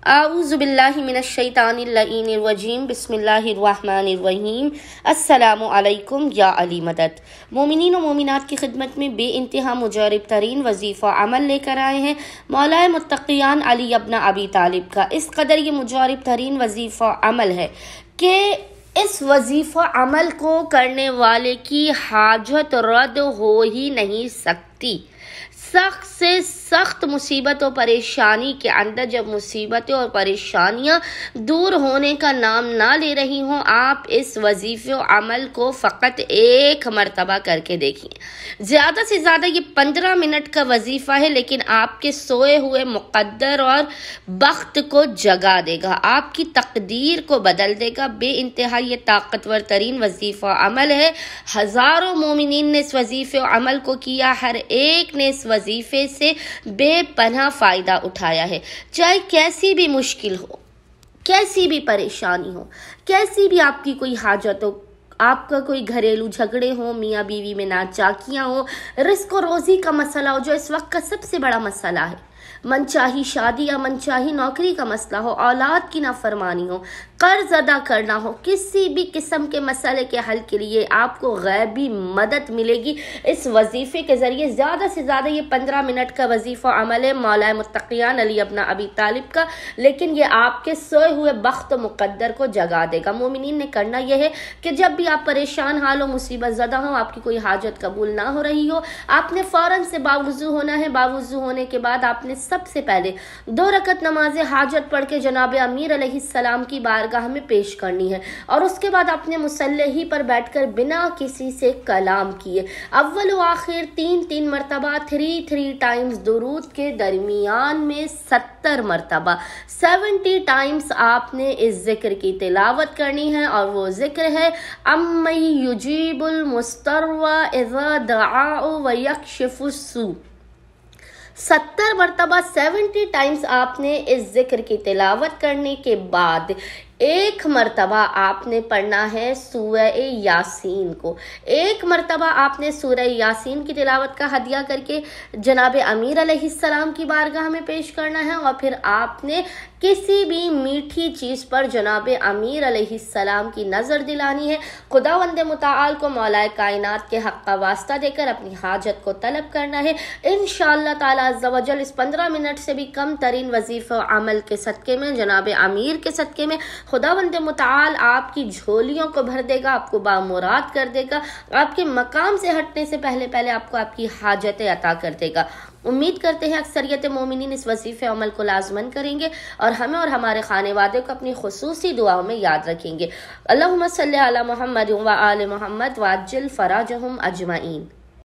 اعوذ باللہ من الشیطان اللعین الرجیم بسم اللہ الرحمن الرحیم السلام علیکم یا علی مدد۔ مومنین و مومنات کی خدمت میں بے انتہا مجرب ترین وظیفہ عمل لے کر آئے ہیں مولا متقیان علی ابن ابی طالب کا۔ اس قدر یہ مجرب ترین وظیفہ عمل ہے کہ اس وظیفہ عمل کو کرنے والے کی حاجت رد ہو ہی نہیں سکتی۔ سخت سے سخت مصیبت و پریشانی کے اندر جب مصیبتیں اور پریشانیاں دور ہونے کا نام نہ لے رہی ہوں، آپ اس وظیفے و عمل کو فقط ایک مرتبہ کر کے دیکھیں۔ زیادہ سے زیادہ یہ 15 منٹ کا وظیفہ ہے، لیکن آپ کے سوئے ہوئے مقدر اور بخت کو جگا دے گا، آپ کی تقدیر کو بدل دے گا۔ بے انتہا یہ طاقتور ترین وظیفہ عمل ہے۔ ہزاروں مومنین نے اس وظیفے و عمل کو کیا، ہر ایک نے اس وظیفے سے بے پناہ فائدہ اٹھایا ہے۔ چاہے کیسی بھی مشکل ہو، کیسی بھی پریشانی ہو، کیسی بھی آپ کی کوئی حاجت ہو، آپ کا کوئی گھریلو جھگڑے ہوں، میاں بیوی میں ناچاکیاں ہوں، رزق و روزی کا مسئلہ ہو جو اس وقت کا سب سے بڑا مسئلہ ہے، من چاہی شادی یا من چاہی نوکری کا مسئلہ ہو، اولاد کی نافرمانی ہو، قرض ادا کرنا ہو، کسی بھی قسم کے مسئلے کے حل کے لیے آپ کو غیبی مدد ملے گی اس وظیفے کے ذریعے۔ زیادہ سے زیادہ یہ 15 منٹ کا وظیفہ عمل ہے مولا متقیان علی ابن ابی طالب کا، لیکن یہ آپ کے سوئے ہوئے بخت و مقدر کو جگا دے گا۔ مومنین نے کرنا یہ ہے کہ جب بھی آپ پریشان حال ہو، مصیبت زدہ ہو، آپ کی کوئی حاجت قبول نہ ہو رہی ہو، آپ نے فوراً سے باوضو ہونا ہے۔ باوضو ہونے کے بعد آپ نے سب سے پہلے 2 رکعت نماز حاجت پڑھ کے جناب امیر علیہ السلام کی بارگاہ میں پیش کرنی ہے، اور اس کے بعد اپنے مصلی ہی پر بیٹھ کر بنا کسی سے کلام کیے اول و آخر 3 مرتبہ 3 ٹائمز درود کے درمیان میں 70 مرتبہ 70 ٹائمز آپ نے اس ذکر کی تلاوت کرنی ہے، اور وہ ذکر ہے اَمَّن یُجِیبُ الْمُضْطَرَّ اِذَا دَعَاهُ وَیَکْشِفُ السُّوءَ۔ 70 مرتبہ 70 ٹائمز آپ نے اس ذکر کی تلاوت کرنے کے بعد 1 مرتبہ آپ نے پڑھنا ہے سورہ یاسین کو۔ 1 مرتبہ آپ نے سورہ یاسین کی تلاوت کا ہدیہ کر کے جناب امیر علیہ السلام کی بارگاہ میں پیش کرنا ہے، اور پھر آپ نے کسی بھی میٹھی چیز پر جناب امیر علیہ السلام کی نظر دلانی ہے، خداوند متعال کو مولا کائنات کے حق کا واسطہ دے کر اپنی حاجت کو طلب کرنا ہے۔ انشاءاللہ تعالی عز و جل اس 15 منٹ سے بھی کم ترین وظیفہ و عمل کے صدقے میں، جناب امیر کے صدقے میں، خداوند متعال آپ کی جھولیوں کو بھر دے گا، آپ کو بامراد کر دے گا، آپ کے مقام سے ہٹنے سے پہلے آپ کو آپ کی حاجتیں عطا کر دے گا۔ امید کرتے ہیں اکثریت مومنین اس وظیفے عمل کو لازمن کریں گے، اور ہمیں اور ہمارے خانے وادے کو اپنی خصوصی دعاؤں میں یاد رکھیں گے۔ اللہم صلی علی محمد و آل محمد وعجل فراجہم اجمعین۔